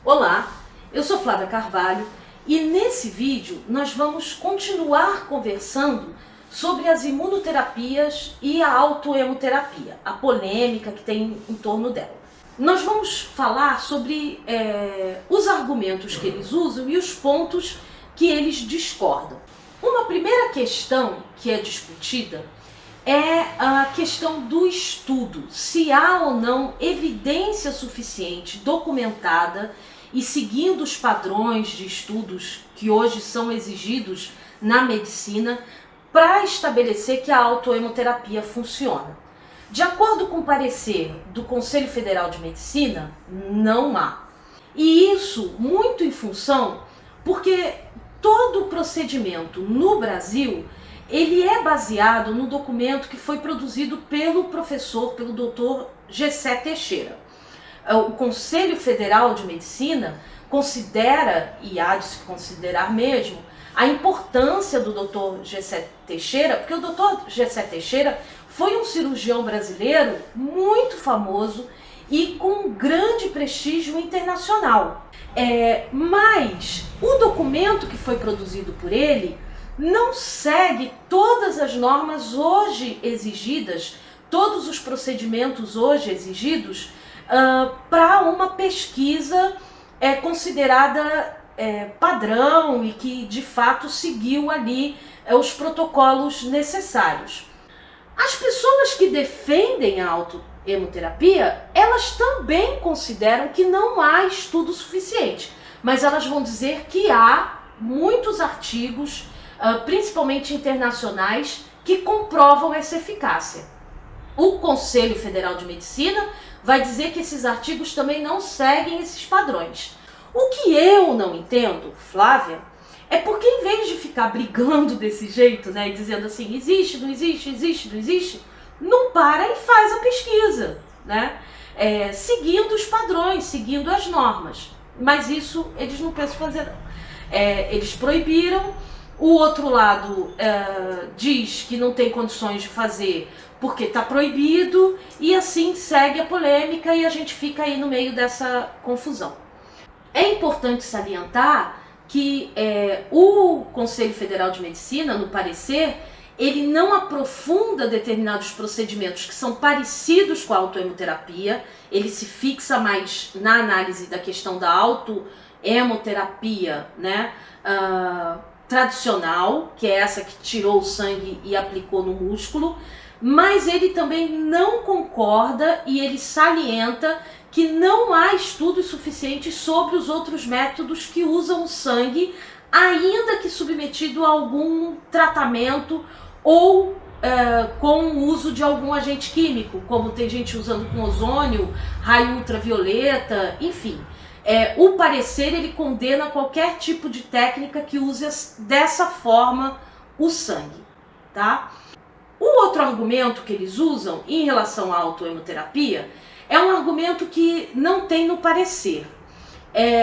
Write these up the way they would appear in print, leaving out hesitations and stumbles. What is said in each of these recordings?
Olá, eu sou Flávia Carvalho e nesse vídeo nós vamos continuar conversando sobre as imunoterapias e a autoemoterapia, a polêmica que tem em torno dela. Nós vamos falar sobre os argumentos que eles usam e os pontos que eles discordam. Uma primeira questão que é discutida é a questão do estudo, se há ou não evidência suficiente documentada e seguindo os padrões de estudos que hoje são exigidos na medicina para estabelecer que a autoemoterapia funciona. De acordo com o parecer do Conselho Federal de Medicina, não há. E isso muito em função porque todo o procedimento no Brasil ele é baseado no documento que foi produzido pelo Dr. Gessé Teixeira. O Conselho Federal de Medicina considera, e há de se considerar mesmo, a importância do Dr. Gessé Teixeira, porque o Dr. Gessé Teixeira foi um cirurgião brasileiro muito famoso e com grande prestígio internacional. Mas o documento que foi produzido por ele não segue todas as normas hoje exigidas, todos os procedimentos hoje exigidos para uma pesquisa considerada padrão e que de fato seguiu ali os protocolos necessários. As pessoas que defendem a autoemoterapia, elas também consideram que não há estudo suficiente, mas elas vão dizer que há muitos artigos, principalmente internacionais, que comprovam essa eficácia. O Conselho Federal de Medicina vai dizer que esses artigos também não seguem esses padrões. O que eu não entendo, Flávia, é porque em vez de ficar brigando desse jeito, né, e dizendo assim, existe, não existe, existe, não existe, não para e faz a pesquisa, né, seguindo os padrões, seguindo as normas. Mas isso eles não pensam fazer, não. Eles proibiram. O outro lado diz que não tem condições de fazer porque está proibido e assim segue a polêmica e a gente fica aí no meio dessa confusão. É importante salientar que o Conselho Federal de Medicina, no parecer, ele não aprofunda determinados procedimentos que são parecidos com a autoemoterapia, ele se fixa mais na análise da questão da autoemoterapia, né? Tradicional, que é essa que tirou o sangue e aplicou no músculo, mas ele também não concorda e ele salienta que não há estudos suficientes sobre os outros métodos que usam o sangue, ainda que submetido a algum tratamento ou com o uso de algum agente químico, como tem gente usando com ozônio, raio ultravioleta, enfim. O parecer ele condena qualquer tipo de técnica que use dessa forma o sangue, tá? O outro argumento que eles usam em relação à autoemoterapia é um argumento que não tem no parecer,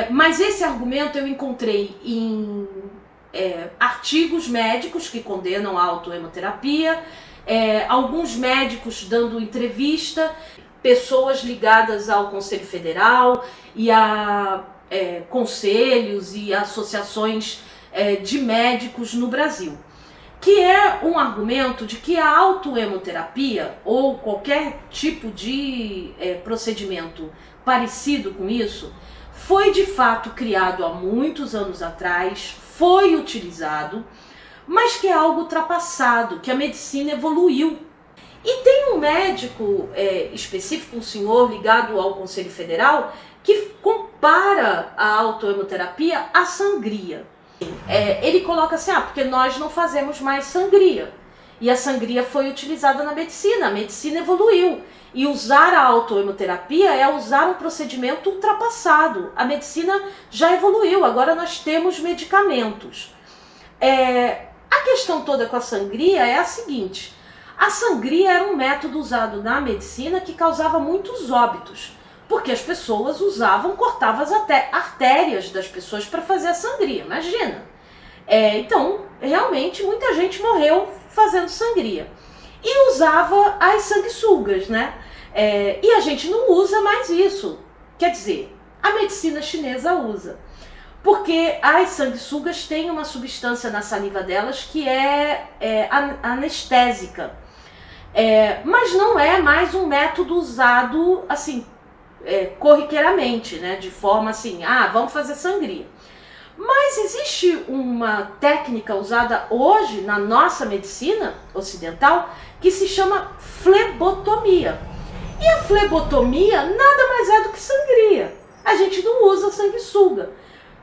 mas esse argumento eu encontrei em artigos médicos que condenam a autoemoterapia, alguns médicos dando entrevista, pessoas ligadas ao Conselho Federal e a conselhos e associações de médicos no Brasil, que é um argumento de que a autoemoterapia ou qualquer tipo de procedimento parecido com isso foi de fato criado há muitos anos atrás, foi utilizado, mas que é algo ultrapassado, que a medicina evoluiu. E tem um médico específico, um senhor ligado ao Conselho Federal, que compara a autoemoterapia à sangria. Ele coloca assim, porque nós não fazemos mais sangria. E a sangria foi utilizada na medicina, a medicina evoluiu. E usar a autoemoterapia é usar um procedimento ultrapassado. A medicina já evoluiu, agora nós temos medicamentos. A questão toda com a sangria é a seguinte: a sangria era um método usado na medicina que causava muitos óbitos, porque as pessoas cortavam as artérias das pessoas para fazer a sangria, imagina. Então, realmente, muita gente morreu fazendo sangria. E usava as sanguessugas, né? E a gente não usa mais isso. Quer dizer, a medicina chinesa usa. Porque as sanguessugas têm uma substância na saliva delas que é anestésica. Mas não é mais um método usado assim, corriqueiramente, né? De forma assim, vamos fazer sangria. Mas existe uma técnica usada hoje na nossa medicina ocidental que se chama flebotomia. E a flebotomia nada mais é do que sangria. A gente não usa sanguessuga.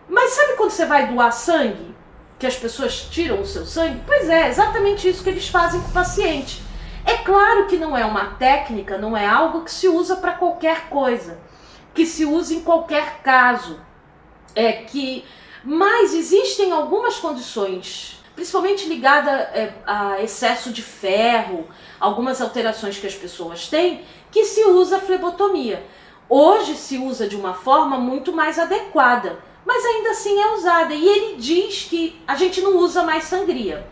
Mas sabe quando você vai doar sangue? Que as pessoas tiram o seu sangue? Pois é, exatamente isso que eles fazem com o paciente. É claro que não é uma técnica, não é algo que se usa para qualquer coisa, que se usa em qualquer caso. Mas existem algumas condições, principalmente ligadas a excesso de ferro, algumas alterações que as pessoas têm, que se usa a flebotomia. Hoje se usa de uma forma muito mais adequada, mas ainda assim é usada. E ele diz que a gente não usa mais sangria.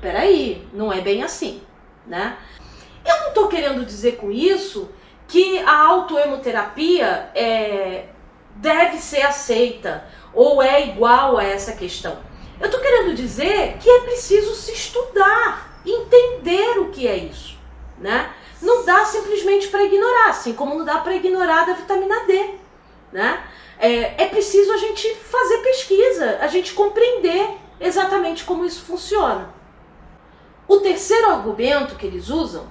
Peraí, não é bem assim, né? Eu não estou querendo dizer com isso que a autohemoterapia deve ser aceita ou é igual a essa questão. Eu estou querendo dizer que é preciso se estudar, entender o que é isso, né? Não dá simplesmente para ignorar, assim como não dá para ignorar da vitamina D, né? É preciso a gente fazer pesquisa, a gente compreender exatamente como isso funciona. O terceiro argumento que eles usam,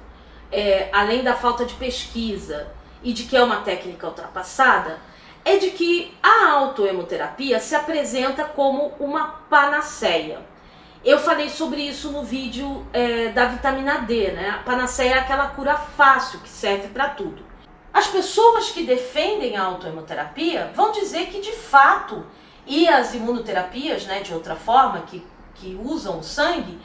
além da falta de pesquisa e de que é uma técnica ultrapassada, é de que a autohemoterapia se apresenta como uma panaceia. Eu falei sobre isso no vídeo da vitamina D, né? A panaceia é aquela cura fácil que serve para tudo. As pessoas que defendem a autohemoterapia vão dizer que de fato, e as imunoterapias, né, de outra forma, que usam o sangue,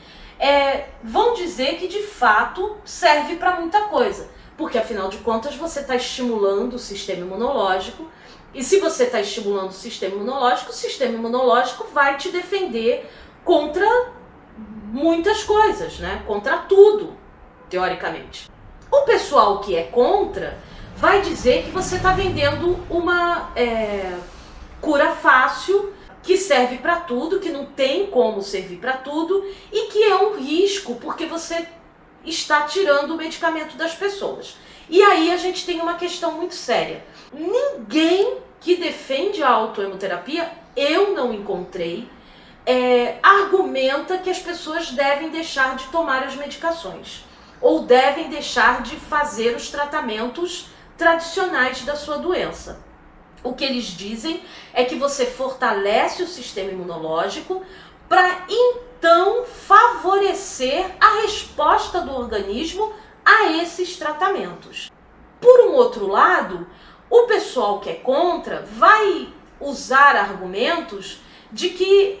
vão dizer que de fato serve para muita coisa. Porque afinal de contas você está estimulando o sistema imunológico, e se você está estimulando o sistema imunológico vai te defender contra muitas coisas, né? Contra tudo, teoricamente. O pessoal que é contra vai dizer que você está vendendo uma cura fácil, que serve para tudo, que não tem como servir para tudo e que é um risco porque você está tirando o medicamento das pessoas. E aí a gente tem uma questão muito séria. Ninguém que defende a autohemoterapia, eu não encontrei, argumenta que as pessoas devem deixar de tomar as medicações ou devem deixar de fazer os tratamentos tradicionais da sua doença. O que eles dizem é que você fortalece o sistema imunológico para então favorecer a resposta do organismo a esses tratamentos. Por um outro lado, o pessoal que é contra vai usar argumentos de que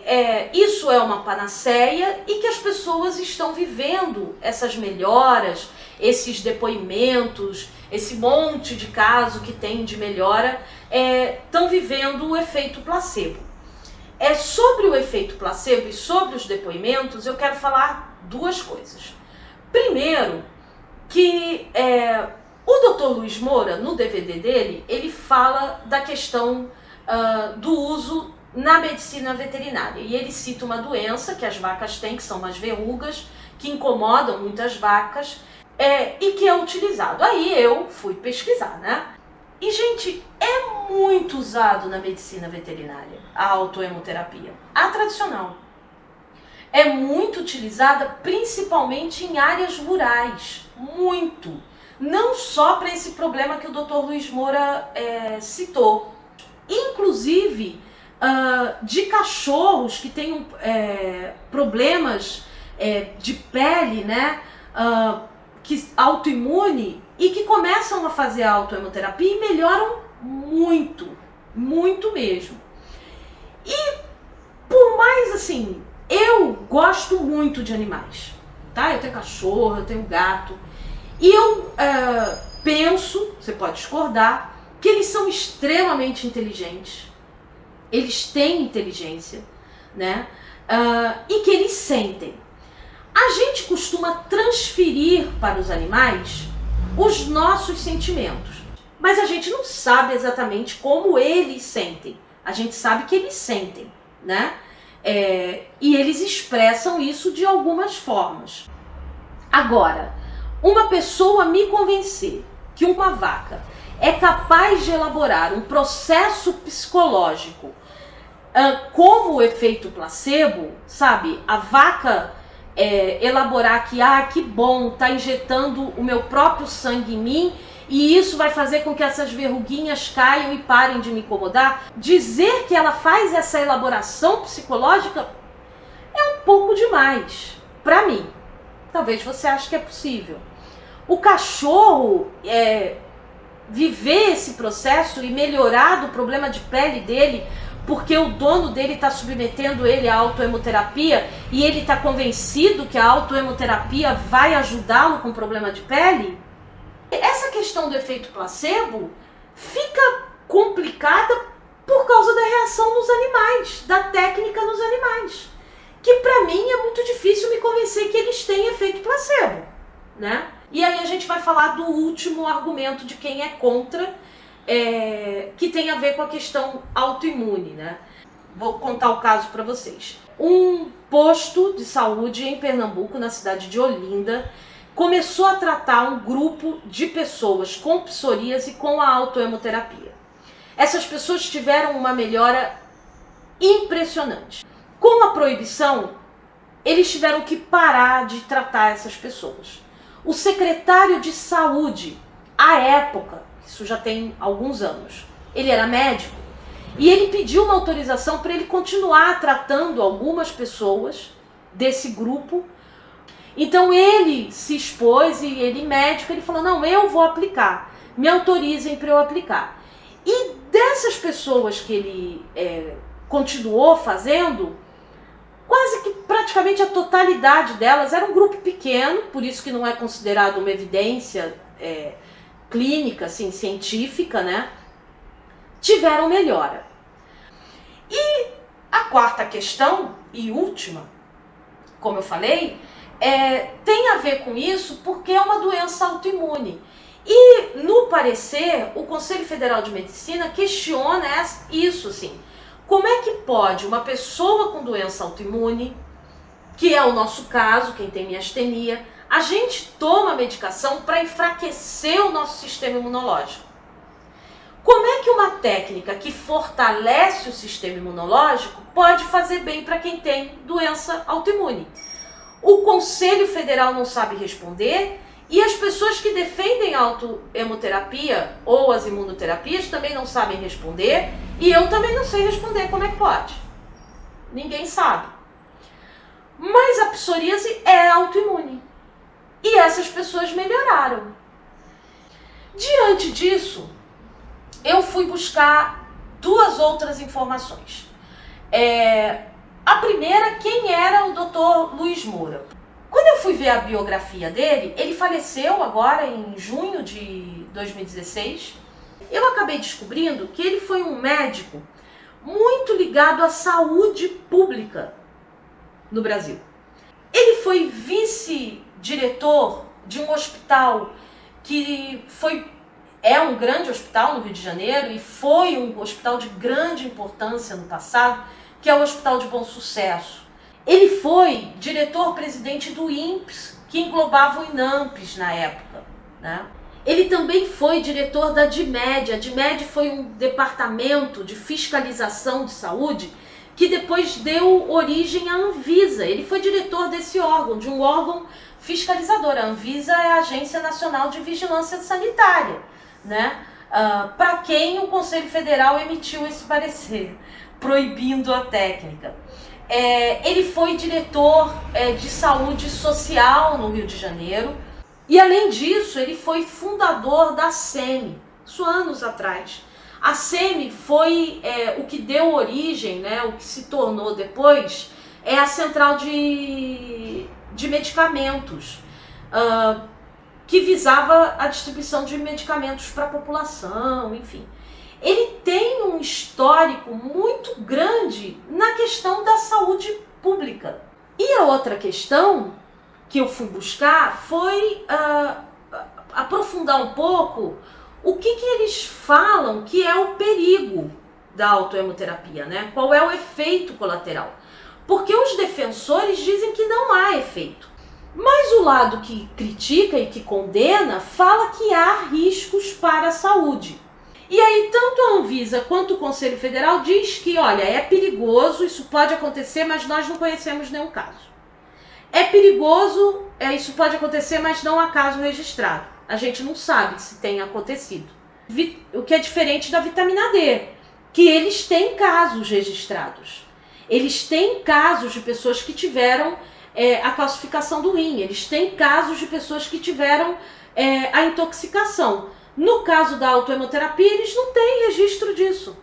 isso é uma panaceia e que as pessoas estão vivendo essas melhoras, esses depoimentos, esse monte de caso que tem de melhora, estão vivendo o efeito placebo. Sobre o efeito placebo e sobre os depoimentos, eu quero falar duas coisas. Primeiro, que o Dr. Luiz Moura, no DVD dele, ele fala da questão do uso na medicina veterinária. E ele cita uma doença que as vacas têm, que são umas verrugas, que incomodam muitas vacas, e que é utilizado. Aí eu fui pesquisar, né? E, gente, é muito usado na medicina veterinária, a autohemoterapia, a tradicional. É muito utilizada principalmente em áreas rurais, muito. Não só para esse problema que o Dr. Luiz Moura citou. Inclusive, de cachorros que têm problemas de pele, né, autoimune, e que começam a fazer a autohemoterapia e melhoram muito, muito mesmo. E por mais assim, eu gosto muito de animais, tá? Eu tenho cachorro, eu tenho gato, e eu penso, você pode discordar, que eles são extremamente inteligentes, eles têm inteligência, né? E que eles sentem. A gente costuma transferir para os animais os nossos sentimentos. Mas a gente não sabe exatamente como eles sentem. A gente sabe que eles sentem, né? E eles expressam isso de algumas formas. Agora, uma pessoa me convencer que uma vaca é capaz de elaborar um processo psicológico como o efeito placebo, sabe? A vaca elaborar que bom, tá injetando o meu próprio sangue em mim e isso vai fazer com que essas verruguinhas caiam e parem de me incomodar. Dizer que ela faz essa elaboração psicológica é um pouco demais para mim. Talvez você ache que é possível. O cachorro viver esse processo e melhorar do problema de pele dele porque o dono dele está submetendo ele à autoemoterapia e ele está convencido que a autoemoterapia vai ajudá-lo com problema de pele? Essa questão do efeito placebo fica complicada por causa da reação nos animais, da técnica nos animais, que para mim é muito difícil me convencer que eles têm efeito placebo, né? E aí a gente vai falar do último argumento de quem é contra, que tem a ver com a questão autoimune, né? Vou contar o caso para vocês. Um posto de saúde em Pernambuco, na cidade de Olinda, começou a tratar um grupo de pessoas com psoríase com a autoemoterapia. Essas pessoas tiveram uma melhora impressionante. Com a proibição, eles tiveram que parar de tratar essas pessoas. O secretário de saúde, à época, isso já tem alguns anos, ele era médico, e ele pediu uma autorização para ele continuar tratando algumas pessoas desse grupo. Então ele se expôs e ele, médico, ele falou, não, eu vou aplicar, me autorizem para eu aplicar. E dessas pessoas que ele continuou fazendo, quase que praticamente a totalidade delas, era um grupo pequeno, por isso que não é considerado uma evidência clínica, assim, científica, né? Tiveram melhora. E a quarta questão, e última, como eu falei, tem a ver com isso porque é uma doença autoimune. E no parecer, o Conselho Federal de Medicina questiona isso, assim. Como é que pode uma pessoa com doença autoimune, que é o nosso caso, quem tem miastenia, a gente toma medicação para enfraquecer o nosso sistema imunológico? Como é que uma técnica que fortalece o sistema imunológico pode fazer bem para quem tem doença autoimune? O Conselho Federal não sabe responder e as pessoas que defendem a autoemoterapia ou as imunoterapias também não sabem responder e eu também não sei responder como é que pode. Ninguém sabe. Mas a psoríase é autoimune e essas pessoas melhoraram. Diante disso, eu fui buscar duas outras informações. A primeira, quem era o Dr. Luiz Moura? Quando eu fui ver a biografia dele, ele faleceu agora em junho de 2016. Eu acabei descobrindo que ele foi um médico muito ligado à saúde pública no Brasil. Ele foi vice-diretor de um hospital que é um grande hospital no Rio de Janeiro e foi um hospital de grande importância no passado, que é o Hospital de Bom Sucesso. Ele foi diretor-presidente do INPS, que englobava o INAMPS na época, né? Ele também foi diretor da DIMED. A DIMED foi um departamento de fiscalização de saúde que depois deu origem à Anvisa. Ele foi diretor desse órgão, de um órgão fiscalizador. A Anvisa é a Agência Nacional de Vigilância Sanitária, né? Para quem o Conselho Federal emitiu esse parecer, proibindo a técnica. Ele foi diretor de saúde social no Rio de Janeiro e, além disso, ele foi fundador da SEMI, isso anos atrás. A SEMI foi o que deu origem, né, o que se tornou depois, a central de medicamentos, que visava a distribuição de medicamentos para a população, enfim. Ele tem um histórico muito grande na questão da saúde pública. E a outra questão que eu fui buscar foi aprofundar um pouco o que eles falam que é o perigo da autoemoterapia, né? Qual é o efeito colateral? Porque os defensores dizem que não há efeito. Mas o lado que critica e que condena fala que há riscos para a saúde. E aí tanto a Anvisa quanto o Conselho Federal diz que, olha, é perigoso, isso pode acontecer, mas nós não conhecemos nenhum caso. É perigoso, isso pode acontecer, mas não há caso registrado. A gente não sabe se tem acontecido. O que é diferente da vitamina D, que eles têm casos registrados. Eles têm casos de pessoas que tiveram a calcificação do rim, eles têm casos de pessoas que tiveram a intoxicação. No caso da autoemoterapia, eles não têm registro disso.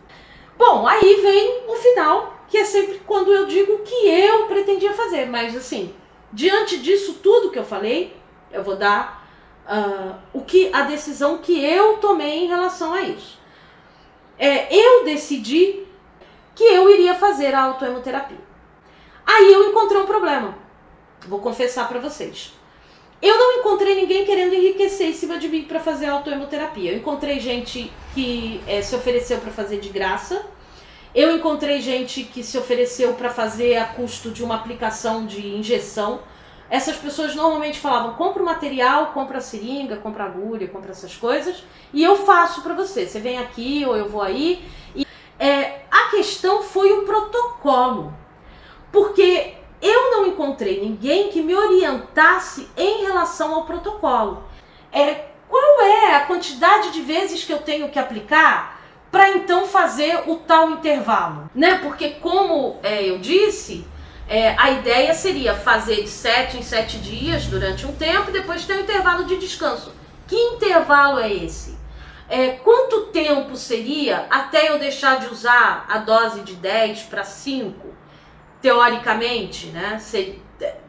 Bom, aí vem o final, que é sempre quando eu digo que eu pretendia fazer, mas assim, diante disso tudo que eu falei, eu vou dar a decisão que eu tomei em relação a isso. Eu decidi que eu iria fazer a autoemoterapia. Aí eu encontrei um problema, vou confessar para vocês. Eu não encontrei ninguém querendo enriquecer em cima de mim para fazer a autoemoterapia. Eu encontrei gente que se ofereceu para fazer de graça. Eu encontrei gente que se ofereceu para fazer a custo de uma aplicação de injeção. Essas pessoas normalmente falavam, compra o material, compra a seringa, compra a agulha, compra essas coisas, e eu faço para você. Você vem aqui ou eu vou aí. E, a questão foi o protocolo, porque eu não encontrei ninguém que me orientasse em relação ao protocolo. Qual é a quantidade de vezes que eu tenho que aplicar para então fazer o tal intervalo? Né? Porque como eu disse, a ideia seria fazer de 7 em 7 dias durante um tempo e depois ter um intervalo de descanso. Que intervalo é esse? Quanto tempo seria até eu deixar de usar a dose de 10 para 5? Teoricamente, né?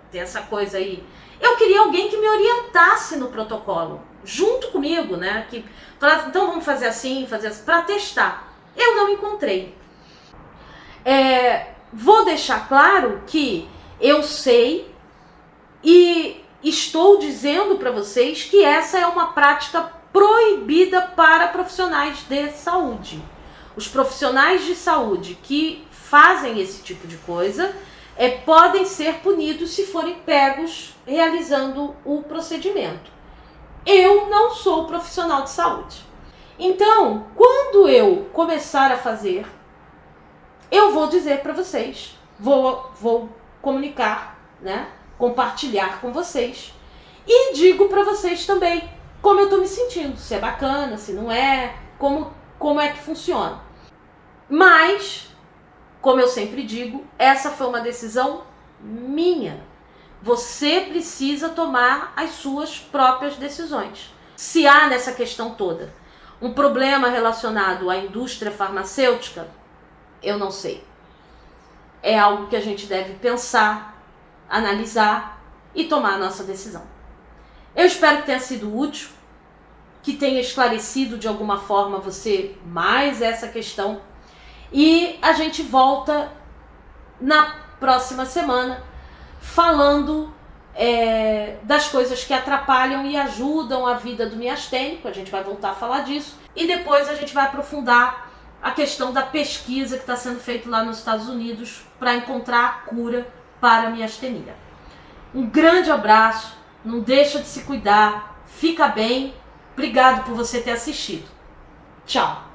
Tem essa coisa aí. Eu queria alguém que me orientasse no protocolo, junto comigo, né? Que falasse, então vamos fazer assim, para testar. Eu não encontrei. Vou deixar claro que eu sei e estou dizendo para vocês que essa é uma prática proibida para profissionais de saúde. Os profissionais de saúde que fazem esse tipo de coisa podem ser punidos se forem pegos realizando o procedimento. Eu não sou profissional de saúde. Então, quando eu começar a fazer, eu vou dizer para vocês, vou comunicar, né, compartilhar com vocês e digo para vocês também como eu estou me sentindo, se é bacana, se não é, como é que funciona. Mas, como eu sempre digo, essa foi uma decisão minha. Você precisa tomar as suas próprias decisões. Se há nessa questão toda um problema relacionado à indústria farmacêutica, eu não sei. É algo que a gente deve pensar, analisar e tomar a nossa decisão. Eu espero que tenha sido útil, que tenha esclarecido de alguma forma você mais essa questão. E a gente volta na próxima semana falando das coisas que atrapalham e ajudam a vida do miastênico. A gente vai voltar a falar disso. E depois a gente vai aprofundar a questão da pesquisa que está sendo feita lá nos Estados Unidos para encontrar a cura para a miastenia. Um grande abraço, não deixa de se cuidar, fica bem. Obrigado por você ter assistido. Tchau!